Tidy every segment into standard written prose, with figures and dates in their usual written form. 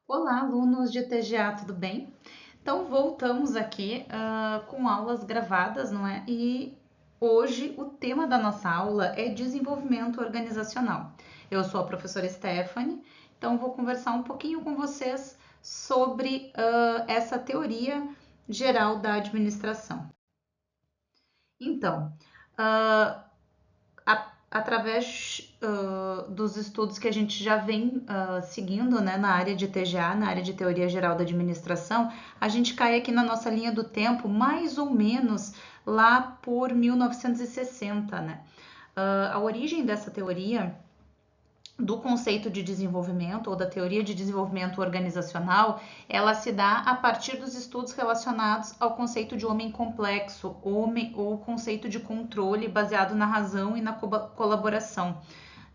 Olá, alunos de TGA, tudo bem? Então, voltamos aqui com aulas gravadas, não é? E hoje o tema da nossa aula é desenvolvimento organizacional. Eu sou a professora Stephanie, então vou conversar um pouquinho com vocês sobre essa teoria geral da administração. Então, uh, através dos estudos que a gente já vem seguindo, né, na área de TGA, na área de Teoria Geral da Administração, a gente cai aqui na nossa linha do tempo mais ou menos lá por 1960, né? A origem dessa teoria do conceito de desenvolvimento ou da teoria de desenvolvimento organizacional, ela se dá a partir dos estudos relacionados ao conceito de homem complexo, homem ou conceito de controle baseado na razão e na colaboração,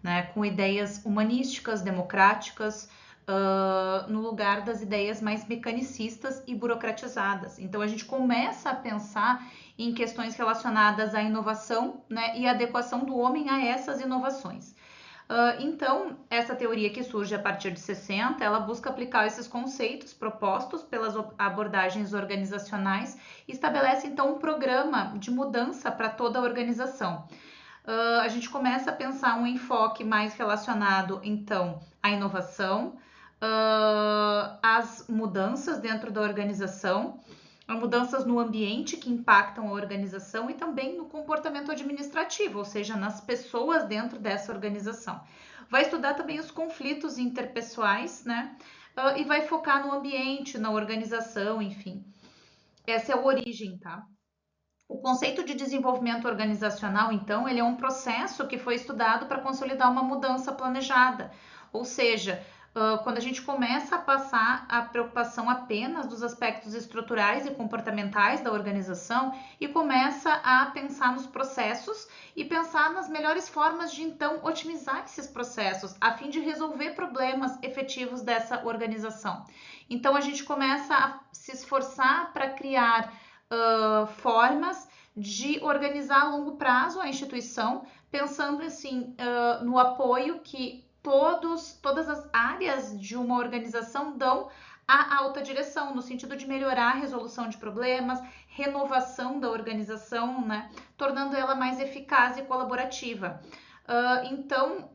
né, com ideias humanísticas, democráticas, no lugar das ideias mais mecanicistas e burocratizadas. Então a gente começa a pensar em questões relacionadas à inovação, né, e adequação do homem a essas inovações. Então, essa teoria que surge a partir de 60, ela busca aplicar esses conceitos propostos pelas abordagens organizacionais e estabelece então um programa de mudança para toda a organização. A gente começa a pensar um enfoque mais relacionado então à inovação, às mudanças dentro da organização, a mudanças no ambiente que impactam a organização e também no comportamento administrativo, ou seja, nas pessoas dentro dessa organização. Vai estudar também os conflitos interpessoais, né? E vai focar no ambiente, na organização, enfim. Essa é a origem, tá? O conceito de desenvolvimento organizacional, então, ele é um processo que foi estudado para consolidar uma mudança planejada, ou seja, quando a gente começa a passar a preocupação apenas dos aspectos estruturais e comportamentais da organização e começa a pensar nos processos e pensar nas melhores formas de então otimizar esses processos a fim de resolver problemas efetivos dessa organização. Então a gente começa a se esforçar para criar formas de organizar a longo prazo a instituição, pensando assim no apoio que todas as áreas de uma organização dão à alta direção, no sentido de melhorar a resolução de problemas, renovação da organização, né, tornando ela mais eficaz e colaborativa. Então,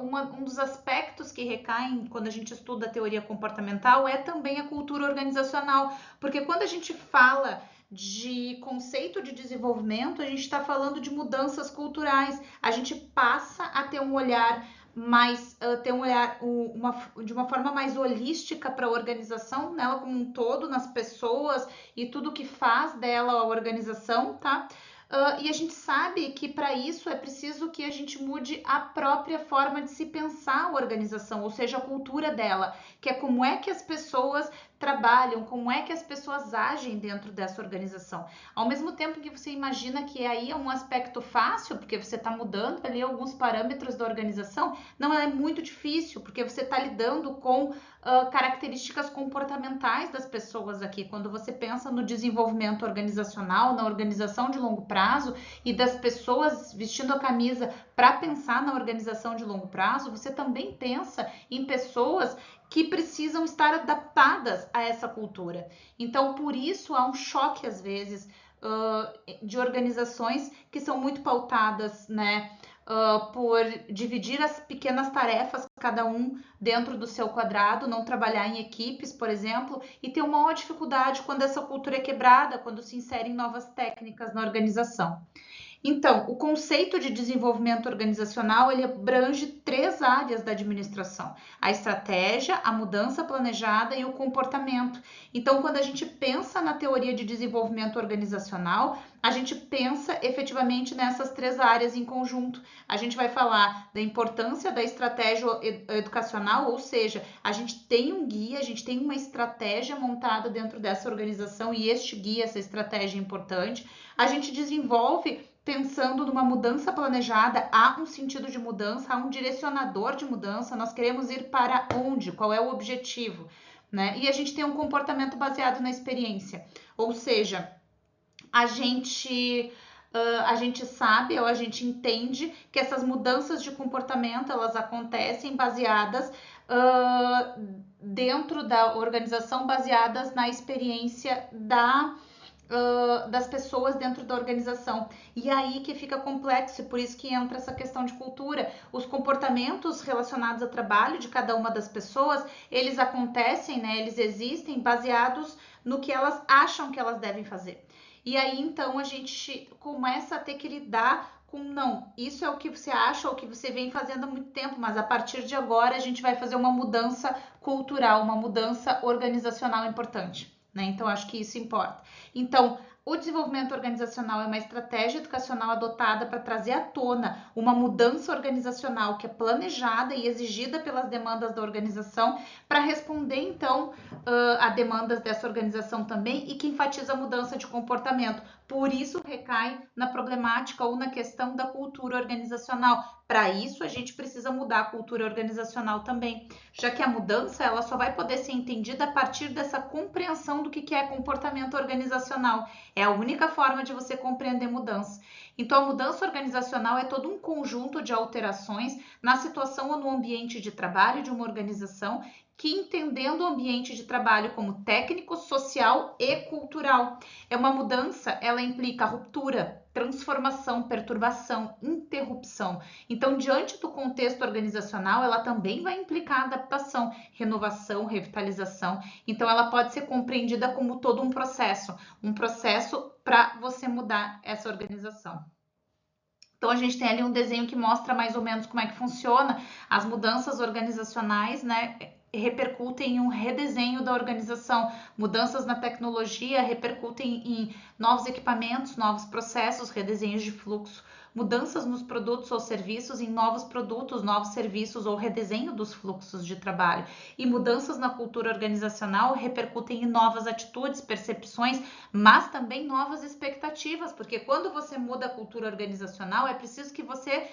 um dos aspectos que recaem quando a gente estuda a teoria comportamental é também a cultura organizacional, porque quando a gente fala de conceito de desenvolvimento, a gente está falando de mudanças culturais. A gente passa a ter um olhar mais, de uma forma mais holística para a organização, nela como um todo, nas pessoas e tudo que faz dela a organização, tá? E a gente sabe que para isso é preciso que a gente mude a própria forma de se pensar a organização, ou seja, a cultura dela, que é como é que as pessoas trabalham, como é que as pessoas agem dentro dessa organização. Ao mesmo tempo que você imagina que aí é um aspecto fácil, porque você está mudando ali alguns parâmetros da organização, não é muito difícil, porque você está lidando com características comportamentais das pessoas aqui. Quando você pensa no desenvolvimento organizacional, na organização de longo prazo e das pessoas vestindo a camisa para pensar na organização de longo prazo, você também pensa em pessoas que precisam estar adaptadas a essa cultura. Então, por isso há um choque às vezes de organizações que são muito pautadas, né, por dividir as pequenas tarefas, cada um dentro do seu quadrado, não trabalhar em equipes, por exemplo, e ter uma maior dificuldade quando essa cultura é quebrada, quando se inserem novas técnicas na organização. Então, o conceito de desenvolvimento organizacional ele abrange três áreas da administração: a estratégia, a mudança planejada e o comportamento. Então, quando a gente pensa na teoria de desenvolvimento organizacional, a gente pensa efetivamente nessas três áreas em conjunto. A gente vai falar da importância da estratégia educacional, ou seja, a gente tem um guia, a gente tem uma estratégia montada dentro dessa organização e este guia, essa estratégia é importante. A gente desenvolve pensando numa mudança planejada, há um sentido de mudança, há um direcionador de mudança, nós queremos ir para onde, qual é o objetivo, né? E a gente tem um comportamento baseado na experiência, ou seja, a gente a gente sabe ou a gente entende que essas mudanças de comportamento elas acontecem baseadas dentro da organização baseadas na experiência das pessoas dentro da organização. E aí que fica complexo, e por isso que entra essa questão de cultura. Os comportamentos relacionados ao trabalho de cada uma das pessoas, eles acontecem, né? Eles existem baseados no que elas acham que elas devem fazer. E aí, então, a gente começa a ter que lidar com, não, isso é o que você acha ou o que você vem fazendo há muito tempo, mas a partir de agora a gente vai fazer uma mudança cultural, uma mudança organizacional importante, né? Então, acho que isso importa. Então, o desenvolvimento organizacional é uma estratégia educacional adotada para trazer à tona uma mudança organizacional que é planejada e exigida pelas demandas da organização para responder, então, a demandas dessa organização também e que enfatiza a mudança de comportamento. Por isso, recai na problemática ou na questão da cultura organizacional. Para isso, a gente precisa mudar a cultura organizacional também, já que a mudança ela só vai poder ser entendida a partir dessa compreensão do que é comportamento organizacional. É a única forma de você compreender mudança. Então, a mudança organizacional é todo um conjunto de alterações na situação ou no ambiente de trabalho de uma organização que, entendendo o ambiente de trabalho como técnico, social e cultural. É uma mudança, ela implica ruptura, transformação, perturbação, interrupção. Então, diante do contexto organizacional, ela também vai implicar adaptação, renovação, revitalização. Então, ela pode ser compreendida como todo um processo para você mudar essa organização. Então, a gente tem ali um desenho que mostra mais ou menos como é que funciona as mudanças organizacionais, né? Repercutem em um redesenho da organização. Mudanças na tecnologia repercutem em novos equipamentos, novos processos, redesenhos de fluxo. Mudanças nos produtos ou serviços em novos produtos, novos serviços ou redesenho dos fluxos de trabalho. E mudanças na cultura organizacional repercutem em novas atitudes, percepções, mas também novas expectativas, porque quando você muda a cultura organizacional, é preciso que você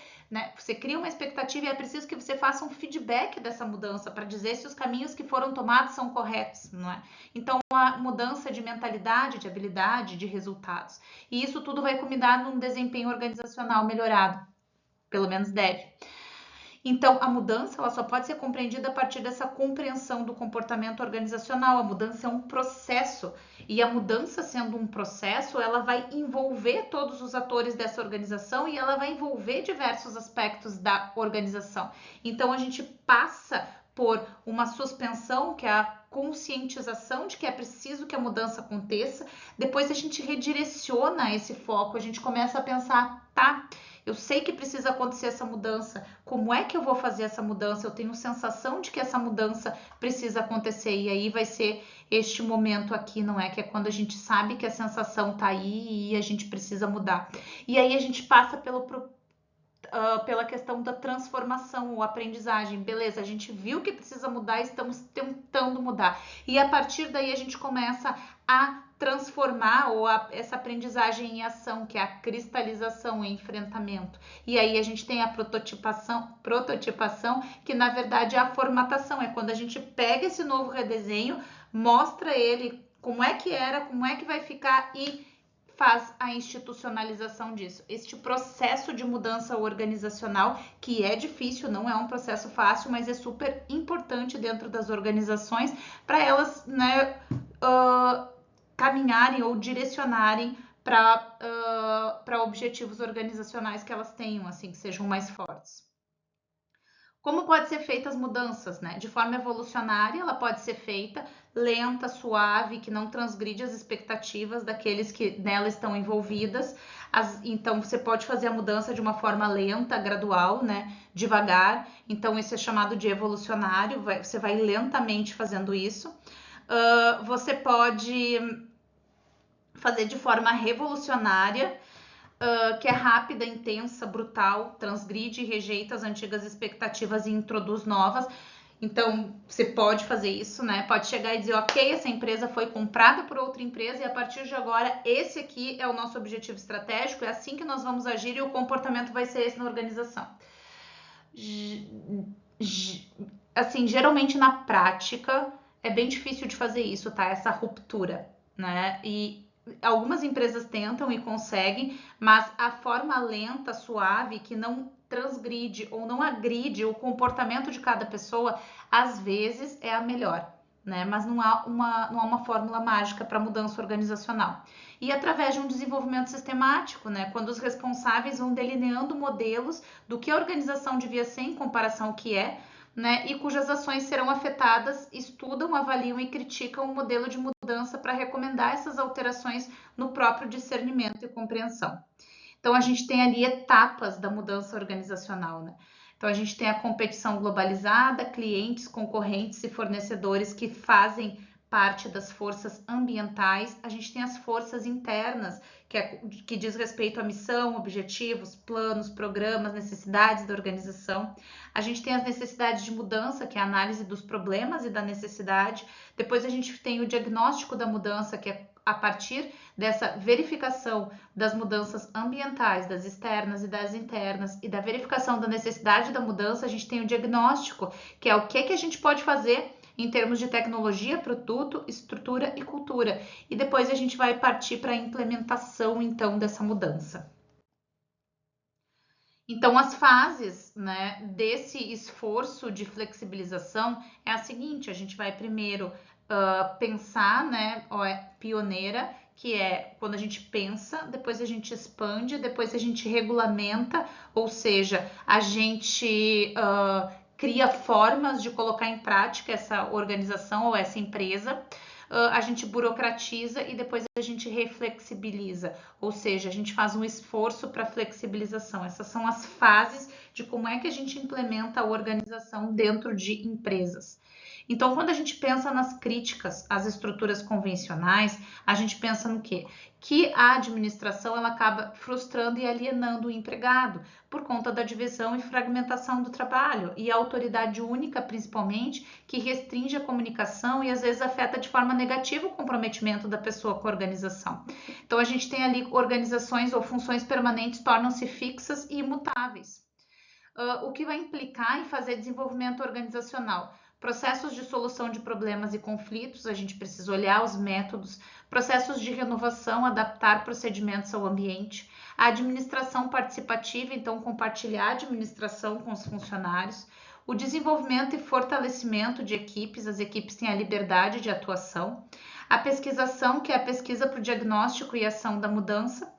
cria uma expectativa e é preciso que você faça um feedback dessa mudança para dizer se os caminhos que foram tomados são corretos, não é? Então, a mudança de mentalidade, de habilidade, de resultados. E isso tudo vai culminar num desempenho organizacional melhorado, pelo menos deve. Então, a mudança ela só pode ser compreendida a partir dessa compreensão do comportamento organizacional. A mudança é um processo e a mudança sendo um processo, ela vai envolver todos os atores dessa organização e ela vai envolver diversos aspectos da organização. Então, a gente passa por uma suspensão, que é a conscientização de que é preciso que a mudança aconteça. Depois a gente redireciona esse foco, a gente começa a pensar, tá, eu sei que precisa acontecer essa mudança, como é que eu vou fazer essa mudança? Eu tenho sensação de que essa mudança precisa acontecer e aí vai ser este momento aqui, não é? Que é quando a gente sabe que a sensação tá aí e a gente precisa mudar. E aí a gente passa pela questão da transformação ou aprendizagem. Beleza, a gente viu que precisa mudar, estamos tentando mudar. E a partir daí a gente começa a transformar essa aprendizagem em ação, que é a cristalização, o enfrentamento. E aí a gente tem a prototipação, que na verdade é a formatação, é quando a gente pega esse novo redesenho, mostra ele como é que era, como é que vai ficar e faz a institucionalização disso. Este processo de mudança organizacional, que é difícil, não é um processo fácil, mas é super importante dentro das organizações para elas, né, caminharem ou direcionarem para objetivos organizacionais que elas tenham, assim, que sejam mais fortes. Como pode ser feita as mudanças, né? De forma evolucionária, ela pode ser feita lenta, suave, que não transgride as expectativas daqueles que nela estão envolvidas. Então, você pode fazer a mudança de uma forma lenta, gradual, né? Devagar. Então, isso é chamado de evolucionário. Você vai lentamente fazendo isso. Você pode fazer de forma revolucionária, que é rápida, intensa, brutal, transgride e rejeita as antigas expectativas e introduz novas. Então, você pode fazer isso, né? Pode chegar e dizer, ok, essa empresa foi comprada por outra empresa e a partir de agora, esse aqui é o nosso objetivo estratégico, é assim que nós vamos agir e o comportamento vai ser esse na organização. Assim, geralmente na prática, é bem difícil de fazer isso, tá? Essa ruptura, né? E algumas empresas tentam e conseguem, mas a forma lenta, suave, que não transgride ou não agride o comportamento de cada pessoa, às vezes é a melhor, né? Mas não há uma fórmula mágica para mudança organizacional. E através de um desenvolvimento sistemático, né? Quando os responsáveis vão delineando modelos do que a organização devia ser em comparação ao que é, né? E cujas ações serão afetadas, estudam, avaliam e criticam o modelo de mudança para recomendar essas alterações no próprio discernimento e compreensão. Então, a gente tem ali etapas da mudança organizacional, né? Então, a gente tem a competição globalizada, clientes, concorrentes e fornecedores que fazem parte das forças ambientais. A gente tem as forças internas, que diz respeito à missão, objetivos, planos, programas, necessidades da organização. A gente tem as necessidades de mudança, que é a análise dos problemas e da necessidade. Depois a gente tem o diagnóstico da mudança, que é a partir dessa verificação das mudanças ambientais, das externas e das internas, e da verificação da necessidade da mudança, a gente tem o diagnóstico, que é o que a gente pode fazer em termos de tecnologia, produto, estrutura e cultura. E depois a gente vai partir para a implementação, então, dessa mudança. Então, as fases, né, desse esforço de flexibilização é a seguinte: a gente vai primeiro pensar, né, pioneira, que é quando a gente pensa, depois a gente expande, depois a gente regulamenta, ou seja, a gente cria formas de colocar em prática essa organização ou essa empresa. A gente burocratiza e depois a gente reflexibiliza, ou seja, a gente faz um esforço para flexibilização. Essas são as fases de como é que a gente implementa a organização dentro de empresas. Então, quando a gente pensa nas críticas às estruturas convencionais, a gente pensa no quê? Que a administração ela acaba frustrando e alienando o empregado por conta da divisão e fragmentação do trabalho e a autoridade única, principalmente, que restringe a comunicação e às vezes afeta de forma negativa o comprometimento da pessoa com a organização. Então, a gente tem ali organizações ou funções permanentes tornam-se fixas e imutáveis. O que vai implicar em fazer desenvolvimento organizacional? Processos de solução de problemas e conflitos, a gente precisa olhar os métodos, processos de renovação, adaptar procedimentos ao ambiente, a administração participativa, então compartilhar a administração com os funcionários, o desenvolvimento e fortalecimento de equipes, as equipes têm a liberdade de atuação, a pesquisação, que é a pesquisa para o diagnóstico e ação da mudança,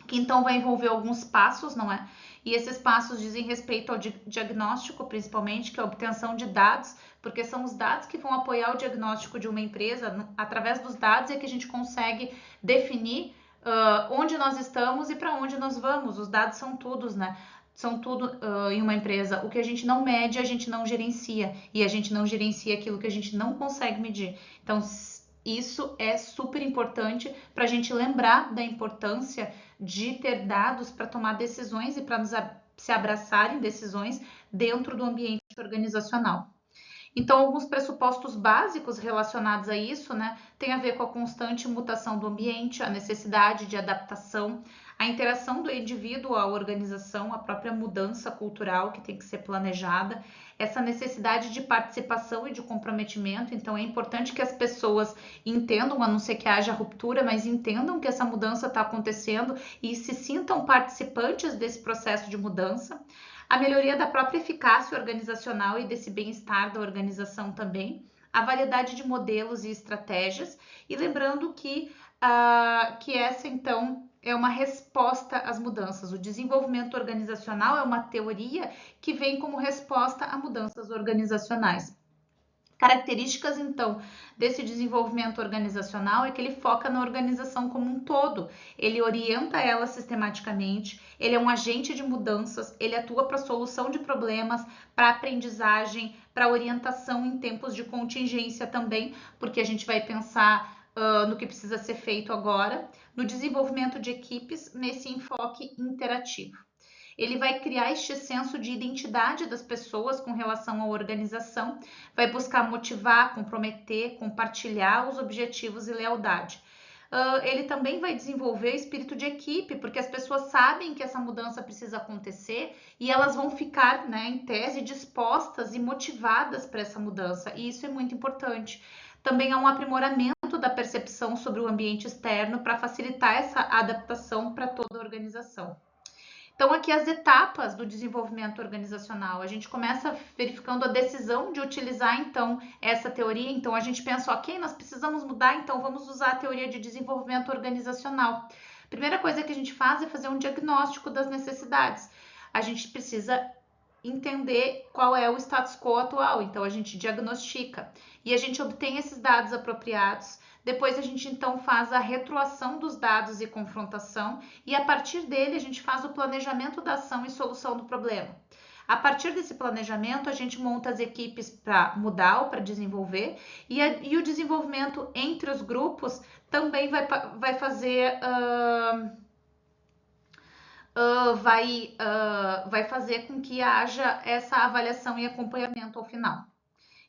que então vai envolver alguns passos, não é? E esses passos dizem respeito ao diagnóstico, principalmente, que é a obtenção de dados, porque são os dados que vão apoiar o diagnóstico de uma empresa. Através dos dados é que a gente consegue definir onde nós estamos e para onde nós vamos. Os dados são tudo, né? São tudo em uma empresa. O que a gente não mede, a gente não gerencia. E a gente não gerencia aquilo que a gente não consegue medir. Então, isso é super importante para a gente lembrar da importância de ter dados para tomar decisões e para se abraçar em decisões dentro do ambiente organizacional. Então, alguns pressupostos básicos relacionados a isso, né, tem a ver com a constante mutação do ambiente, a necessidade de adaptação, a interação do indivíduo à organização, a própria mudança cultural que tem que ser planejada, essa necessidade de participação e de comprometimento. Então, é importante que as pessoas entendam, a não ser que haja ruptura, mas entendam que essa mudança está acontecendo e se sintam participantes desse processo de mudança. A melhoria da própria eficácia organizacional e desse bem-estar da organização também, a variedade de modelos e estratégias, e lembrando que essa, então, é uma resposta às mudanças. O desenvolvimento organizacional é uma teoria que vem como resposta a mudanças organizacionais. Características, então, desse desenvolvimento organizacional é que ele foca na organização como um todo, ele orienta ela sistematicamente, ele é um agente de mudanças, ele atua para a solução de problemas, para aprendizagem, para orientação em tempos de contingência também, porque a gente vai pensar no que precisa ser feito agora, no desenvolvimento de equipes, nesse enfoque interativo. Ele vai criar este senso de identidade das pessoas com relação à organização, vai buscar motivar, comprometer, compartilhar os objetivos e lealdade. Ele também vai desenvolver espírito de equipe, porque as pessoas sabem que essa mudança precisa acontecer e elas vão ficar, né, em tese, dispostas e motivadas para essa mudança, e isso é muito importante. Também há um aprimoramento da percepção sobre o ambiente externo para facilitar essa adaptação para toda a organização. Então, aqui as etapas do desenvolvimento organizacional. A gente começa verificando a decisão de utilizar, então, essa teoria. Então, a gente pensa, ok, nós precisamos mudar, então vamos usar a teoria de desenvolvimento organizacional. Primeira coisa que a gente faz é fazer um diagnóstico das necessidades. A gente precisa entender qual é o status quo atual, então a gente diagnostica e a gente obtém esses dados apropriados. Depois a gente então faz a retroação dos dados e confrontação e a partir dele a gente faz o planejamento da ação e solução do problema. A partir desse planejamento, a gente monta as equipes para mudar ou para desenvolver e o desenvolvimento entre os grupos também vai fazer vai fazer com que haja essa avaliação e acompanhamento ao final.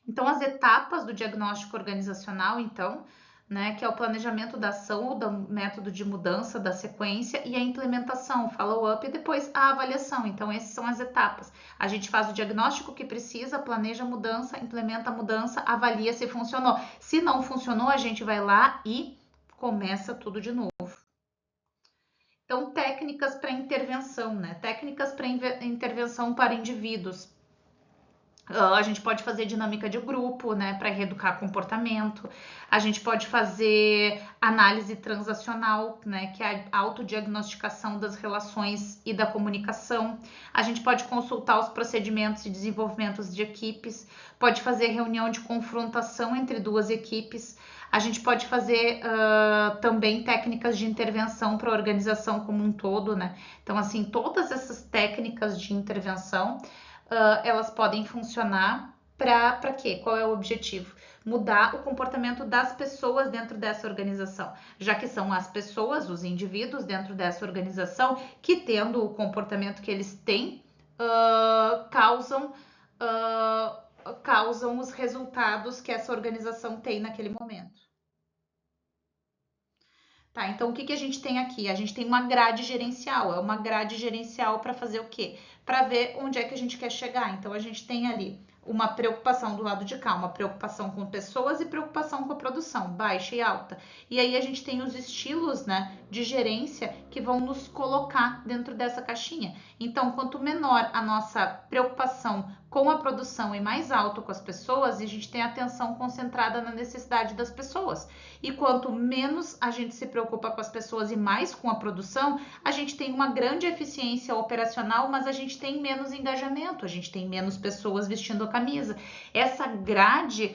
Então, as etapas do diagnóstico organizacional, então, né, que é o planejamento da ação ou do método de mudança da sequência e a implementação, o follow-up e depois a avaliação. Então, essas são as etapas. A gente faz o diagnóstico que precisa, planeja a mudança, implementa a mudança, avalia se funcionou. Se não funcionou, a gente vai lá e começa tudo de novo. Então, técnicas para intervenção, né? Técnicas para intervenção para indivíduos. A gente pode fazer dinâmica de grupo, né, para reeducar comportamento. A gente pode fazer análise transacional, né, que é a autodiagnosticação das relações e da comunicação. A gente pode consultar os procedimentos e desenvolvimentos de equipes. Pode fazer reunião de confrontação entre duas equipes. A gente pode fazer também técnicas de intervenção para a organização como um todo, né? Então, assim, todas essas técnicas de intervenção elas podem funcionar para quê? Qual é o objetivo? Mudar o comportamento das pessoas dentro dessa organização, já que são as pessoas, os indivíduos dentro dessa organização que, tendo o comportamento que eles têm, causam os resultados que essa organização tem naquele momento. Tá, então o que a gente tem aqui? A gente tem uma grade gerencial. É uma grade gerencial para fazer o quê? Para ver onde é que a gente quer chegar. Então a gente tem ali uma preocupação do lado de cá, uma preocupação com pessoas e preocupação com a produção, baixa e alta. E aí a gente tem os estilos, né, de gerência que vão nos colocar dentro dessa caixinha. Então, quanto menor a nossa preocupação com a produção e mais alto com as pessoas, a gente tem a atenção concentrada na necessidade das pessoas. E quanto menos a gente se preocupa com as pessoas e mais com a produção, a gente tem uma grande eficiência operacional, mas a gente tem menos engajamento, a gente tem menos pessoas vestindo a camisa. Essa grade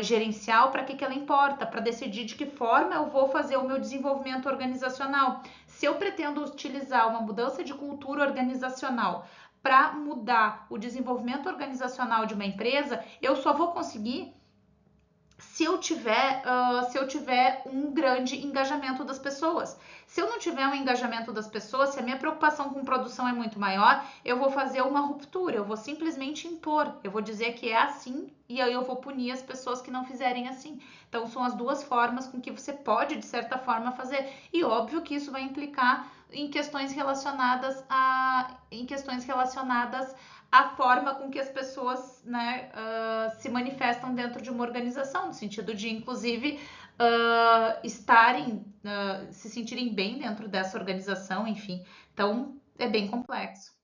gerencial, para que ela importa? Para decidir de que forma eu vou fazer o meu desenvolvimento organizacional. Se eu pretendo utilizar uma mudança de cultura organizacional para mudar o desenvolvimento organizacional de uma empresa, eu só vou conseguir se eu tiver um grande engajamento das pessoas. Se eu não tiver um engajamento das pessoas, se a minha preocupação com produção é muito maior, eu vou fazer uma ruptura, eu vou simplesmente impor, eu vou dizer que é assim e aí eu vou punir as pessoas que não fizerem assim. Então são as duas formas com que você pode, de certa forma, fazer. E óbvio que isso vai implicar em questões relacionadas a forma com que as pessoas, né, se manifestam dentro de uma organização, no sentido de, inclusive, se sentirem bem dentro dessa organização, enfim. Então, é bem complexo.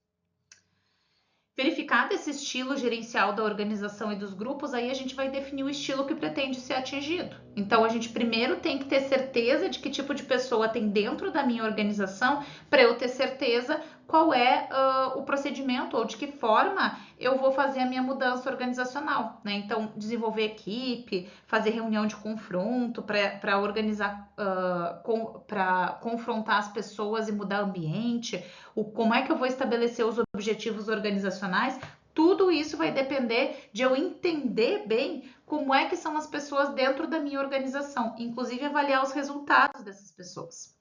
Verificado esse estilo gerencial da organização e dos grupos, aí a gente vai definir o estilo que pretende ser atingido. Então, a gente primeiro tem que ter certeza de que tipo de pessoa tem dentro da minha organização, para eu ter certeza qual é o procedimento ou de que forma eu vou fazer a minha mudança organizacional, né? Então, desenvolver equipe, fazer reunião de confronto para organizar, para confrontar as pessoas e mudar o ambiente, como é que eu vou estabelecer os objetivos organizacionais. Tudo isso vai depender de eu entender bem como é que são as pessoas dentro da minha organização, inclusive avaliar os resultados dessas pessoas.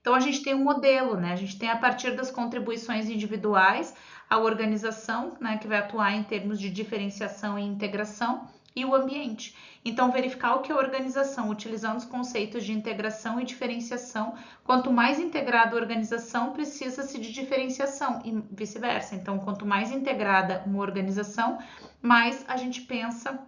Então, a gente tem um modelo, né? A gente tem a partir das contribuições individuais, a organização, né, que vai atuar em termos de diferenciação e integração, e o ambiente. Então, verificar o que é a organização, utilizando os conceitos de integração e diferenciação. Quanto mais integrada a organização, precisa-se de diferenciação e vice-versa. Então, quanto mais integrada uma organização, mais a gente pensa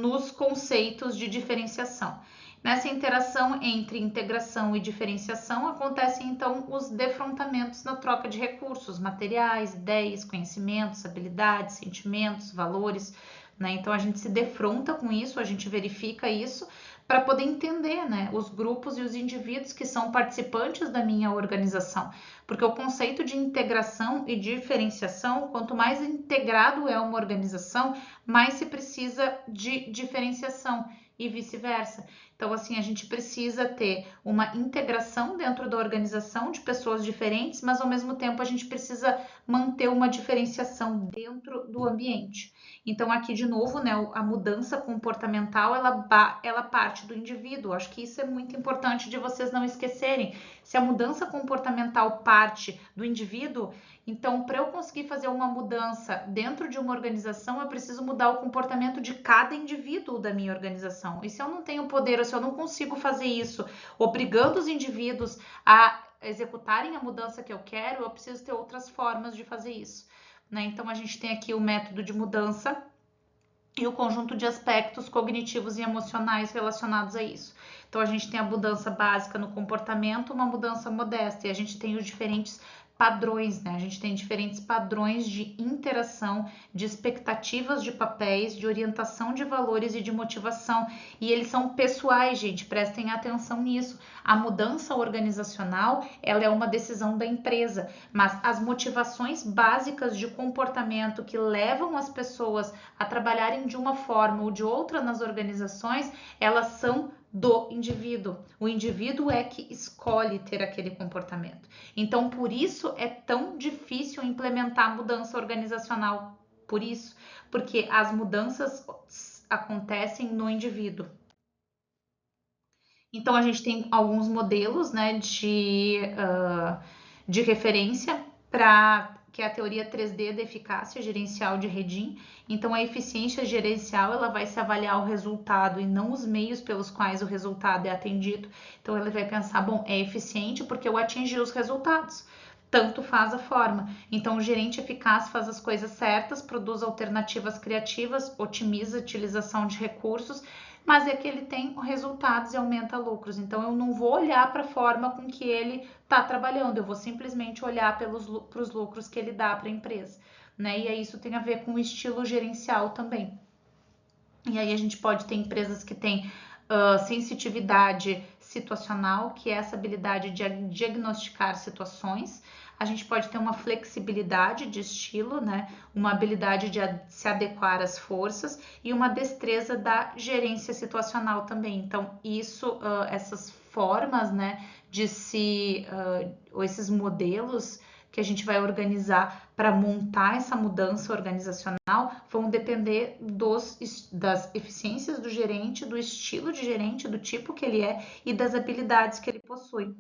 nos conceitos de diferenciação. Nessa interação entre integração e diferenciação, acontecem então os defrontamentos na troca de recursos, materiais, ideias, conhecimentos, habilidades, sentimentos, valores, né? Então a gente se defronta com isso, a gente verifica isso para poder entender, né, os grupos e os indivíduos que são participantes da minha organização. Porque o conceito de integração e diferenciação, quanto mais integrado é uma organização, mais se precisa de diferenciação e vice-versa. Então, assim, a gente precisa ter uma integração dentro da organização de pessoas diferentes, mas ao mesmo tempo a gente precisa manter uma diferenciação dentro do ambiente. Então, aqui de novo, né, a mudança comportamental, ela parte do indivíduo. Acho que isso é muito importante de vocês não esquecerem. Se a mudança comportamental parte do indivíduo, então, para eu conseguir fazer uma mudança dentro de uma organização, eu preciso mudar o comportamento de cada indivíduo da minha organização. E se eu não tenho poder, ou se eu não consigo fazer isso, obrigando os indivíduos a executarem a mudança que eu quero, eu preciso ter outras formas de fazer isso, né? Então, a gente tem aqui o método de mudança e o conjunto de aspectos cognitivos e emocionais relacionados a isso. Então, a gente tem a mudança básica no comportamento, uma mudança modesta, e a gente tem os diferentes padrões, né? A gente tem diferentes padrões de interação, de expectativas de papéis, de orientação de valores e de motivação. E eles são pessoais, gente, prestem atenção nisso. A mudança organizacional, ela é uma decisão da empresa, mas as motivações básicas de comportamento que levam as pessoas a trabalharem de uma forma ou de outra nas organizações, elas são do indivíduo. O indivíduo é que escolhe ter aquele comportamento. Então, por isso é tão difícil implementar a mudança organizacional. Por isso, porque as mudanças acontecem no indivíduo. Então, a gente tem alguns modelos, né, de referência para que é a teoria 3D da eficácia gerencial de Redin. Então, a eficiência gerencial, ela vai se avaliar o resultado e não os meios pelos quais o resultado é atendido. Então, ele vai pensar, bom, é eficiente porque eu atingi os resultados. Tanto faz a forma. Então, o gerente eficaz faz as coisas certas, produz alternativas criativas, otimiza a utilização de recursos, mas é que ele tem resultados e aumenta lucros. Então, eu não vou olhar para a forma com que ele está trabalhando, eu vou simplesmente olhar para os lucros que ele dá para a empresa, né? E aí isso tem a ver com o estilo gerencial também. E aí a gente pode ter empresas que têm sensitividade situacional, que é essa habilidade de diagnosticar situações. A gente pode ter uma flexibilidade de estilo, né? Uma habilidade de se adequar às forças e uma destreza da gerência situacional também. Então, isso, essas formas, né, de ou esses modelos que a gente vai organizar para montar essa mudança organizacional vão depender das eficiências do gerente, do estilo de gerente, do tipo que ele é e das habilidades que ele possui.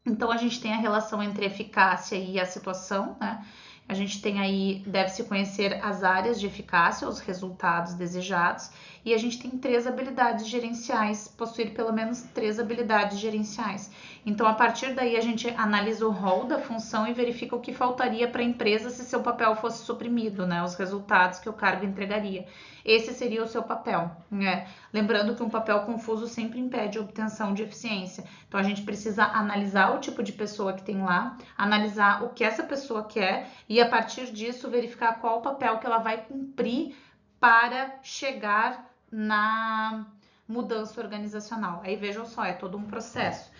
Então, a gente tem a relação entre a eficácia e a situação, né? A gente tem aí, deve-se conhecer as áreas de eficácia, os resultados desejados, e a gente tem 3 habilidades gerenciais, possuir pelo menos 3 habilidades gerenciais. Então, a partir daí, a gente analisa o rol da função e verifica o que faltaria para a empresa se seu papel fosse suprimido, né? Os resultados que o cargo entregaria. Esse seria o seu papel, né? Lembrando que um papel confuso sempre impede a obtenção de eficiência. Então, a gente precisa analisar o tipo de pessoa que tem lá, analisar o que essa pessoa quer e, a partir disso, verificar qual o papel que ela vai cumprir para chegar na mudança organizacional. Aí, vejam só, é todo um processo.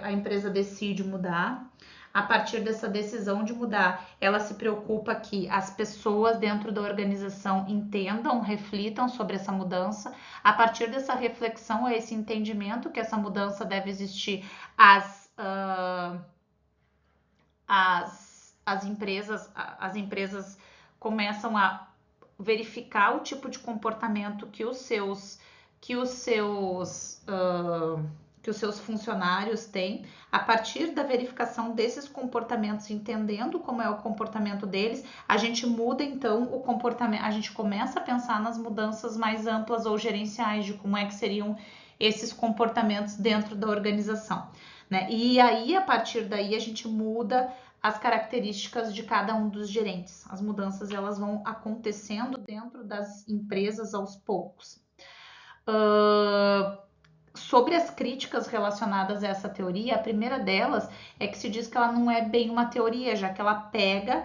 A empresa decide mudar. A partir dessa decisão de mudar, ela se preocupa que as pessoas dentro da organização entendam, reflitam sobre essa mudança. A partir dessa reflexão, esse entendimento que essa mudança deve existir, as empresas começam a verificar o tipo de comportamento que os seus funcionários têm. A partir da verificação desses comportamentos, entendendo como é o comportamento deles, a gente muda então o comportamento, a gente começa a pensar nas mudanças mais amplas ou gerenciais de como é que seriam esses comportamentos dentro da organização, né? E aí, a partir daí, a gente muda as características de cada um dos gerentes. As mudanças, elas vão acontecendo dentro das empresas aos poucos. Sobre as críticas relacionadas a essa teoria, a primeira delas é que se diz que ela não é bem uma teoria, já que ela pega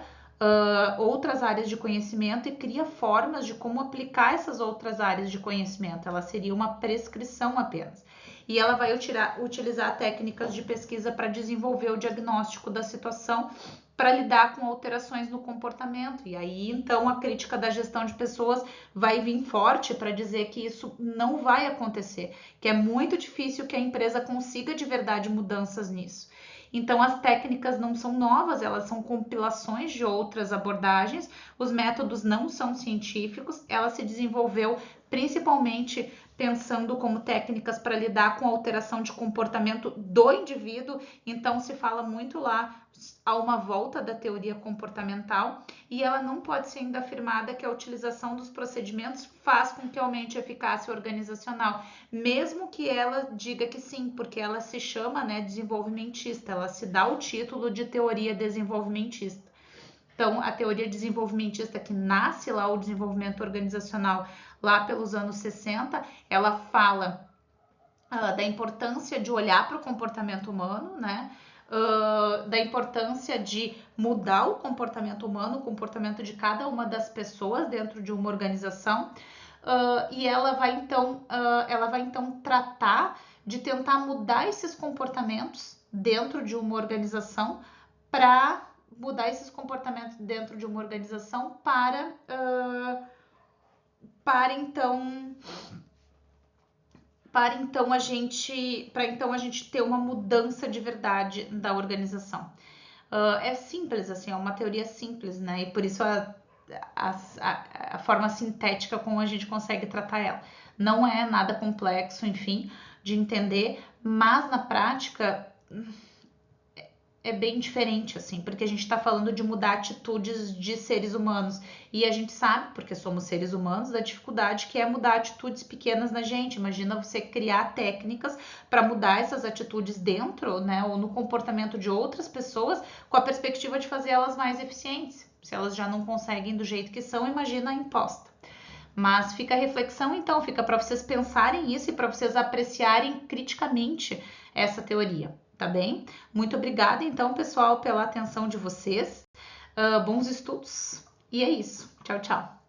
outras áreas de conhecimento e cria formas de como aplicar essas outras áreas de conhecimento. Ela seria uma prescrição apenas. E ela vai utilizar técnicas de pesquisa para desenvolver o diagnóstico da situação, para lidar com alterações no comportamento. E aí, então, a crítica da gestão de pessoas vai vir forte para dizer que isso não vai acontecer, que é muito difícil que a empresa consiga de verdade mudanças nisso. Então, as técnicas não são novas, elas são compilações de outras abordagens, os métodos não são científicos, ela se desenvolveu principalmente pensando como técnicas para lidar com a alteração de comportamento do indivíduo, então se fala muito lá a uma volta da teoria comportamental, e ela não pode ser ainda afirmada que a utilização dos procedimentos faz com que aumente a eficácia organizacional, mesmo que ela diga que sim, porque ela se chama, né, desenvolvimentista, ela se dá o título de teoria desenvolvimentista. Então, a teoria desenvolvimentista que nasce lá, o desenvolvimento organizacional, lá pelos anos 60, ela fala da importância de olhar para o comportamento humano, né? Da importância de mudar o comportamento humano, o comportamento de cada uma das pessoas dentro de uma organização, e ela vai então tratar de tentar mudar esses comportamentos dentro de uma organização para mudar esses comportamentos dentro de uma organização para então a gente ter uma mudança de verdade da organização. É simples, assim, é uma teoria simples, né? E por isso a forma sintética como a gente consegue tratar ela. Não é nada complexo, enfim, de entender, mas na prática é bem diferente, assim, porque a gente está falando de mudar atitudes de seres humanos. E a gente sabe, porque somos seres humanos, da dificuldade que é mudar atitudes pequenas na gente. Imagina você criar técnicas para mudar essas atitudes dentro, né, ou no comportamento de outras pessoas, com a perspectiva de fazer elas mais eficientes. Se elas já não conseguem do jeito que são, imagina a imposta. Mas fica a reflexão, então, fica para vocês pensarem isso e para vocês apreciarem criticamente essa teoria. Tá bem? Muito obrigada, então, pessoal, pela atenção de vocês. Bons estudos. E é isso. Tchau, tchau.